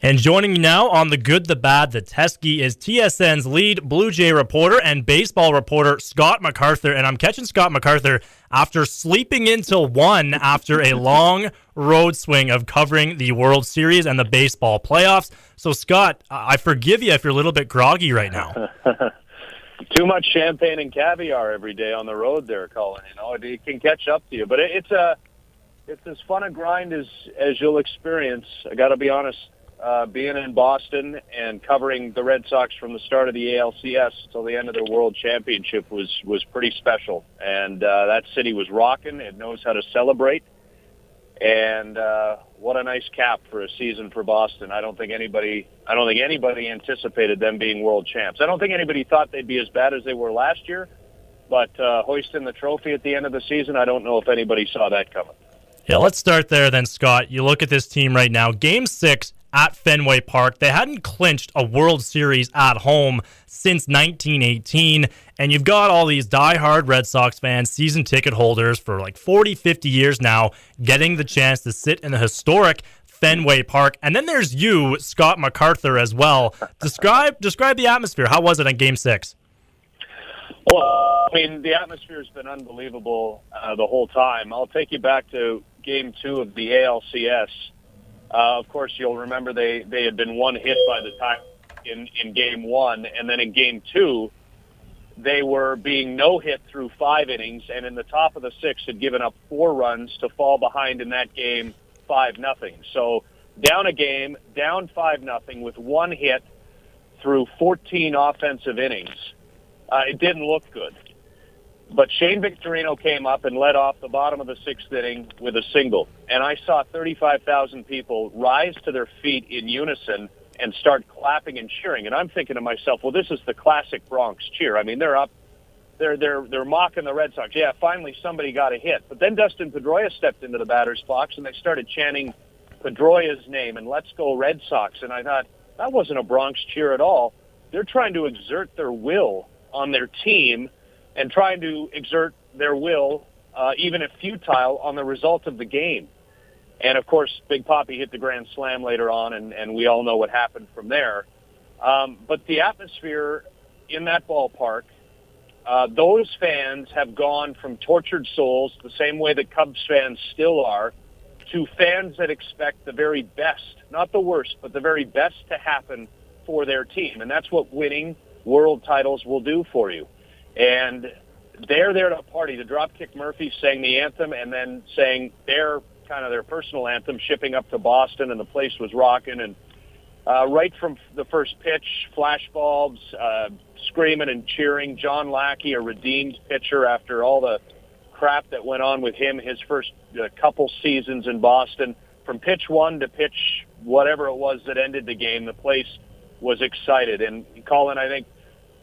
And joining me now on The Good, the Bad, the Teskey is TSN's lead Blue Jay reporter and baseball reporter, Scott MacArthur. And I'm catching Scott MacArthur after sleeping until 1 after a long road swing of covering the World Series and the baseball playoffs. So, Scott, I forgive you if you're a little bit groggy right now. Too much champagne and caviar every day on the road there, Colin. You know, it can catch up to you. But it's as fun a grind as you'll experience. I got to be honest. Being in Boston and covering the Red Sox from the start of the ALCS till the end of their World Championship was pretty special. And that city was rocking. It knows how to celebrate. And what a nice cap for a season for Boston. I don't think anybody anticipated them being world champs. I don't think anybody thought they'd be as bad as they were last year. But hoisting the trophy at the end of the season, I don't know if anybody saw that coming. Yeah, let's start there then, Scott. You look at this team right now. Game 6 at Fenway Park. They hadn't clinched a World Series at home since 1918, and you've got all these diehard Red Sox fans, season ticket holders for like 40, 50 years now, getting the chance to sit in the historic Fenway Park. And then there's you, Scott MacArthur, as well. Describe the atmosphere. How was it in Game 6? Well, I mean, the atmosphere's been unbelievable the whole time. I'll take you back to Game 2 of the ALCS. Of course, you'll remember they had been one hit by the time in Game 1, and then in Game 2, they were being no-hit through 5 innings, and in the top of the 6th had given up 4 runs to fall behind in that game 5-0. So down a game, down 5-0 with 1 hit through 14 offensive innings. It didn't look good. But Shane Victorino came up and led off the bottom of the 6th inning with a single. And I saw 35,000 people rise to their feet in unison and start clapping and cheering. And I'm thinking to myself, well, this is the classic Bronx cheer. I mean, they're up, they're mocking the Red Sox. Yeah, finally somebody got a hit. But then Dustin Pedroia stepped into the batter's box and they started chanting Pedroia's name and let's go Red Sox. And I thought, that wasn't a Bronx cheer at all. They're trying to exert their will on their team and trying to exert their will, even if futile, on the result of the game. And, of course, Big Papi hit the grand slam later on, and we all know what happened from there. But the atmosphere in that ballpark, those fans have gone from tortured souls, the same way that Cubs fans still are, to fans that expect the very best, not the worst, but the very best to happen for their team. And that's what winning world titles will do for you. And they're there to party. The Dropkick Murphys sang the anthem and then sang their personal anthem, shipping up to Boston, and the place was rocking. And right from the first pitch, flashbulbs, screaming and cheering. John Lackey, a redeemed pitcher after all the crap that went on with him his first couple seasons in Boston. From pitch 1 to pitch whatever it was that ended the game, the place was excited. And Colin, I think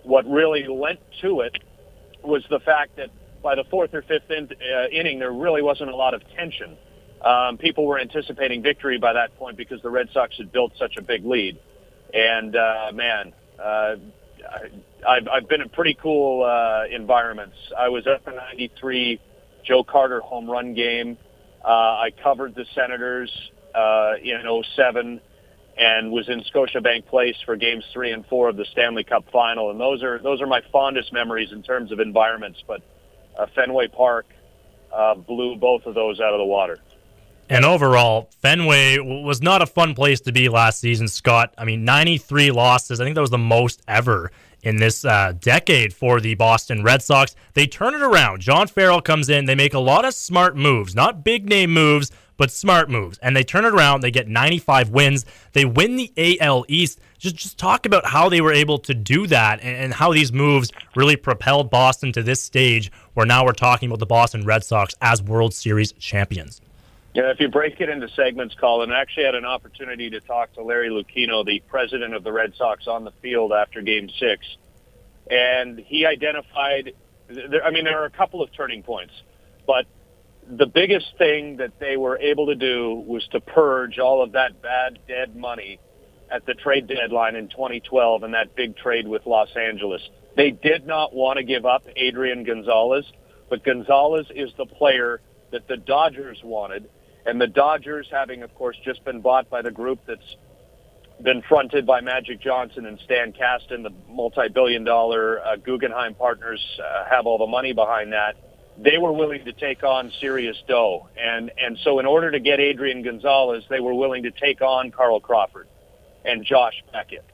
what really lent to it was the fact that by the 4th or 5th inning, there really wasn't a lot of tension. People were anticipating victory by that point because the Red Sox had built such a big lead. And, I've been in pretty cool environments. I was at the 93 Joe Carter home run game. I covered the Senators in 07. And was in Scotiabank Place for Games 3 and 4 of the Stanley Cup Final, and those are my fondest memories in terms of environments. But Fenway Park blew both of those out of the water. And overall, Fenway was not a fun place to be last season, Scott. I mean, 93 losses. I think that was the most ever in this decade for the Boston Red Sox. They turn it around. John Farrell comes in. They make a lot of smart moves, not big-name moves, but smart moves. And they turn it around. They get 95 wins. They win the AL East. Just talk about how they were able to do that and how these moves really propelled Boston to this stage where now we're talking about the Boston Red Sox as World Series champions. Yeah, if you break it into segments, Colin, I actually had an opportunity to talk to Larry Lucchino, the president of the Red Sox, on the field after Game 6. And he identified, there are a couple of turning points, but the biggest thing that they were able to do was to purge all of that bad, dead money at the trade deadline in 2012 and that big trade with Los Angeles. They did not want to give up Adrian Gonzalez, but Gonzalez is the player that the Dodgers wanted. And the Dodgers, having, of course, just been bought by the group that's been fronted by Magic Johnson and Stan Kasten, the multi-billion-dollar Guggenheim partners have all the money behind that. They were willing to take on serious dough. And so in order to get Adrian Gonzalez, they were willing to take on Carl Crawford and Josh Beckett.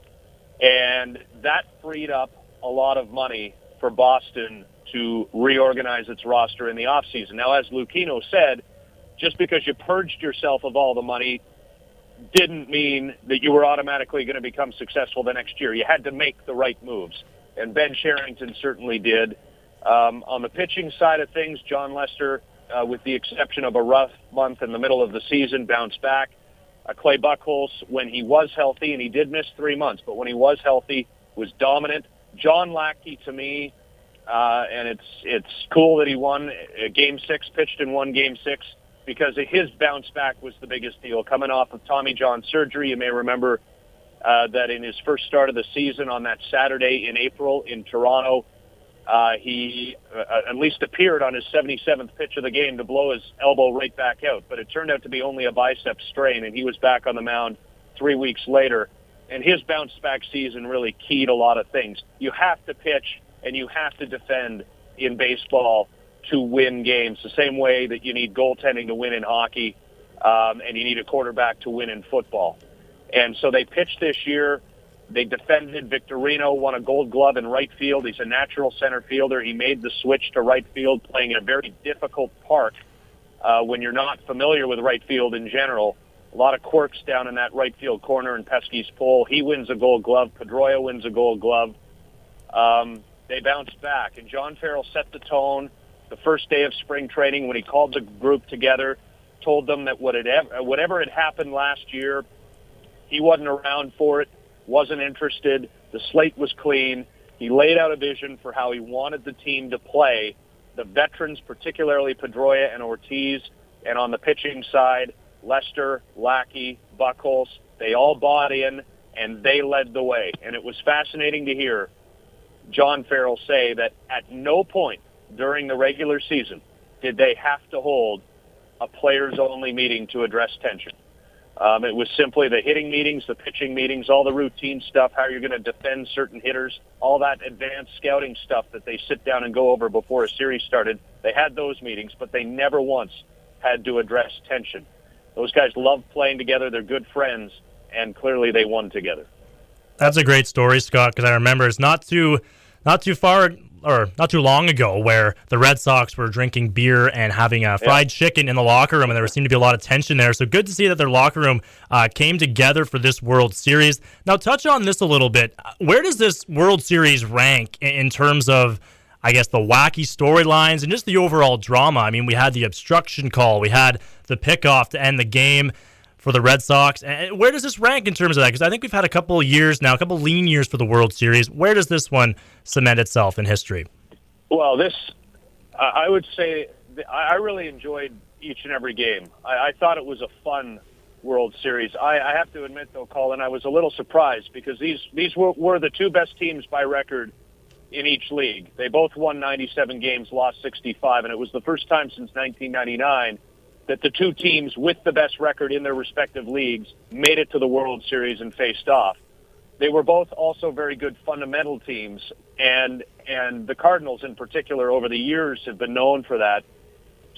And that freed up a lot of money for Boston to reorganize its roster in the offseason. Now, as Lucchino said, just because you purged yourself of all the money didn't mean that you were automatically going to become successful the next year. You had to make the right moves, and Ben Sherrington certainly did. On the pitching side of things, John Lester, with the exception of a rough month in the middle of the season, bounced back. Clay Buchholz, when he was healthy, and he did miss 3 months, but when he was healthy, was dominant. John Lackey, to me, and it's cool that he won Game 6, pitched and won Game 6, because his bounce back was the biggest deal. Coming off of Tommy John surgery, you may remember that in his first start of the season on that Saturday in April in Toronto, he at least appeared on his 77th pitch of the game to blow his elbow right back out. But it turned out to be only a bicep strain, and he was back on the mound 3 weeks later. And his bounce-back season really keyed a lot of things. You have to pitch and you have to defend in baseball to win games, the same way that you need goaltending to win in hockey, and you need a quarterback to win in football. And so they pitched this year. They defended. Victorino won a Gold Glove in right field. He's a natural center fielder. He made the switch to right field, playing in a very difficult park when you're not familiar with right field in general. A lot of quirks down in that right field corner in Pesky's Pole. He wins a Gold Glove. Pedroia wins a Gold Glove. They bounced back, and John Farrell set the tone the first day of spring training when he called the group together, told them that whatever had happened last year, he wasn't around for it, wasn't interested. The slate was clean. He laid out a vision for how he wanted the team to play. The veterans, particularly Pedroia and Ortiz, and on the pitching side, Lester, Lackey, Buchholz, they all bought in, and they led the way. And it was fascinating to hear John Farrell say that at no point during the regular season did they have to hold a players-only meeting to address tension. It was simply the hitting meetings, the pitching meetings, all the routine stuff, how you're going to defend certain hitters, all that advanced scouting stuff that they sit down and go over before a series started. They had those meetings, but they never once had to address tension. Those guys love playing together. They're good friends, and clearly they won together. That's a great story, Scott, because I remember it's not too far or not too long ago where the Red Sox were drinking beer and having a fried chicken in the locker room, and there seemed to be a lot of tension there. So good to see that their locker room came together for this World Series. Now, touch on this a little bit. Where does this World Series rank in terms of, I guess, the wacky storylines and just the overall drama? I mean, we had the obstruction call. We had the pickoff to end the game for the Red Sox. And where does this rank in terms of that? Because I think we've had a couple of years now, a couple of lean years for the World Series. Where does this one cement itself in history? Well, I would say I really enjoyed each and every game. I thought it was a fun World Series. I have to admit, though, Colin, I was a little surprised because these were the two best teams by record in each league. They both won 97 games, lost 65, and it was the first time since 1999 that the two teams with the best record in their respective leagues made it to the World Series and faced off. They were both also very good fundamental teams, and the Cardinals in particular over the years have been known for that.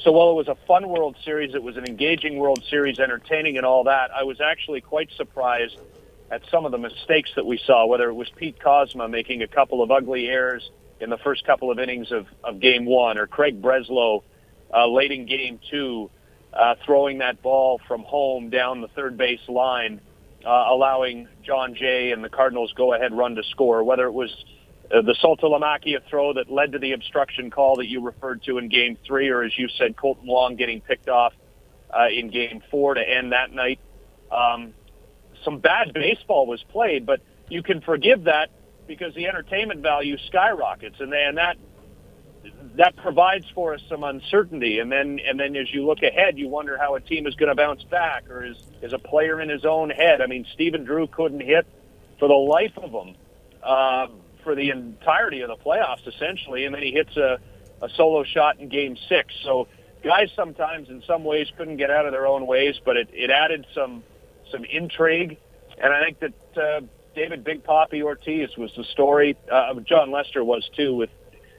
So while it was a fun World Series, it was an engaging World Series, entertaining and all that, I was actually quite surprised at some of the mistakes that we saw, whether it was Pete Kozma making a couple of ugly errors in the first couple of innings of Game 1, or Craig Breslow late in Game 2, throwing that ball from home down the third base line, allowing John Jay and the Cardinals go-ahead run to score, whether it was the Saltalamacchia throw that led to the obstruction call that you referred to in Game 3, or as you said, Colton Wong getting picked off in Game 4 to end that night. Some bad baseball was played, but you can forgive that because the entertainment value skyrockets, and that provides for us some uncertainty. And then as you look ahead, you wonder how a team is going to bounce back, or is a player in his own head. I mean, Stephen Drew couldn't hit for the life of him for the entirety of the playoffs, essentially, and then he hits a solo shot in Game 6. So guys sometimes in some ways couldn't get out of their own ways, but it added some intrigue And I think that David Big Papi Ortiz was the story. John Lester was too. With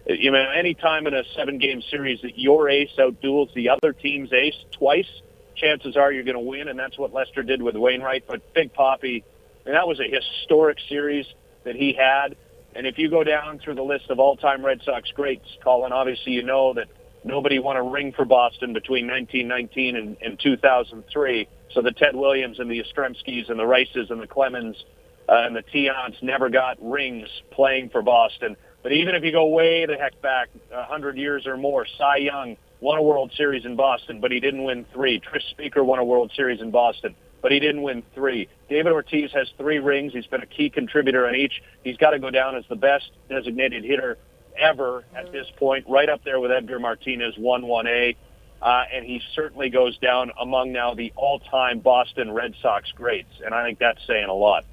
any time in a 7-game series that your ace outduels the other team's ace twice, chances are you're going to win, and that's what Lester did with Wainwright. But Big Papi, that was a historic series that he had. And if you go down through the list of all-time Red Sox greats, Colin, obviously you know that nobody won a ring for Boston between 1919 and 2003. So the Ted Williams and the Yastrzemskis and the Rices and the Clemens and the Tiants never got rings playing for Boston. But even if you go way the heck back, 100 years or more, Cy Young won a World Series in Boston, but he didn't win 3. Tris Speaker won a World Series in Boston, but he didn't win 3. David Ortiz has 3 rings. He's been a key contributor on each. He's got to go down as the best designated hitter ever at this point, right up there with Edgar Martinez, 1-1A. And he certainly goes down among now the all-time Boston Red Sox greats, and I think that's saying a lot.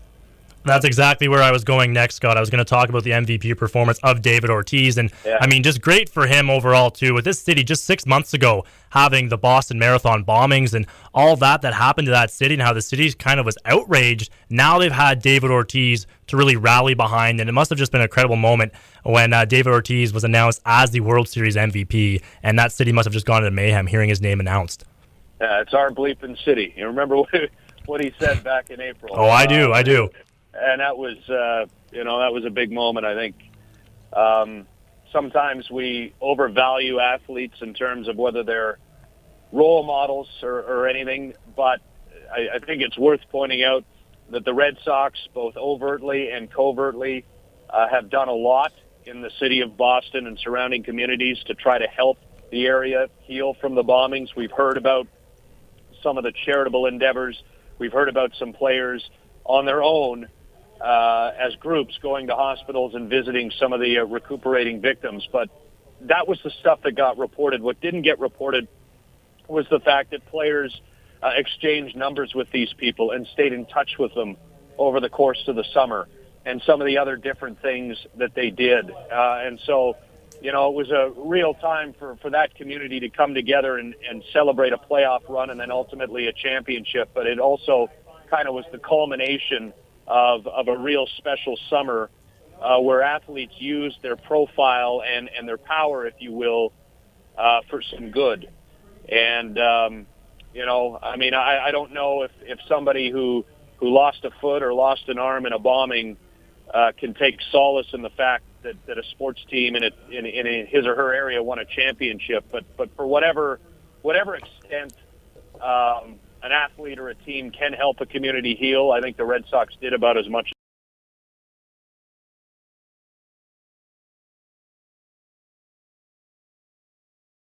That's exactly where I was going next, Scott. I was going to talk about the MVP performance of David Ortiz. And, I mean, just great for him overall, too. With this city just 6 months ago having the Boston Marathon bombings and all that happened to that city and how the city kind of was outraged, now they've had David Ortiz to really rally behind. And it must have just been an incredible moment when David Ortiz was announced as the World Series MVP. And that city must have just gone into mayhem hearing his name announced. It's our bleeping city. You remember what he said back in April? Oh, I do. And that was, that was a big moment, I think. Sometimes we overvalue athletes in terms of whether they're role models or anything, but I think it's worth pointing out that the Red Sox, both overtly and covertly, have done a lot in the city of Boston and surrounding communities to try to help the area heal from the bombings. We've heard about some of the charitable endeavors. We've heard about some players on their own as groups going to hospitals and visiting some of the recuperating victims. But that was the stuff that got reported. What didn't get reported was the fact that players exchanged numbers with these people and stayed in touch with them over the course of the summer and some of the other different things that they did. And so, it was a real time for that community to come together and celebrate a playoff run and then ultimately a championship. But it also kind of was the culmination of a real special summer where athletes used their profile and their power, if you will, for some good. And, I don't know if somebody who lost a foot or lost an arm in a bombing can take solace in the fact that a sports team in his or her area won a championship. But for whatever extent an athlete or a team can help a community heal, I think the Red Sox did about as much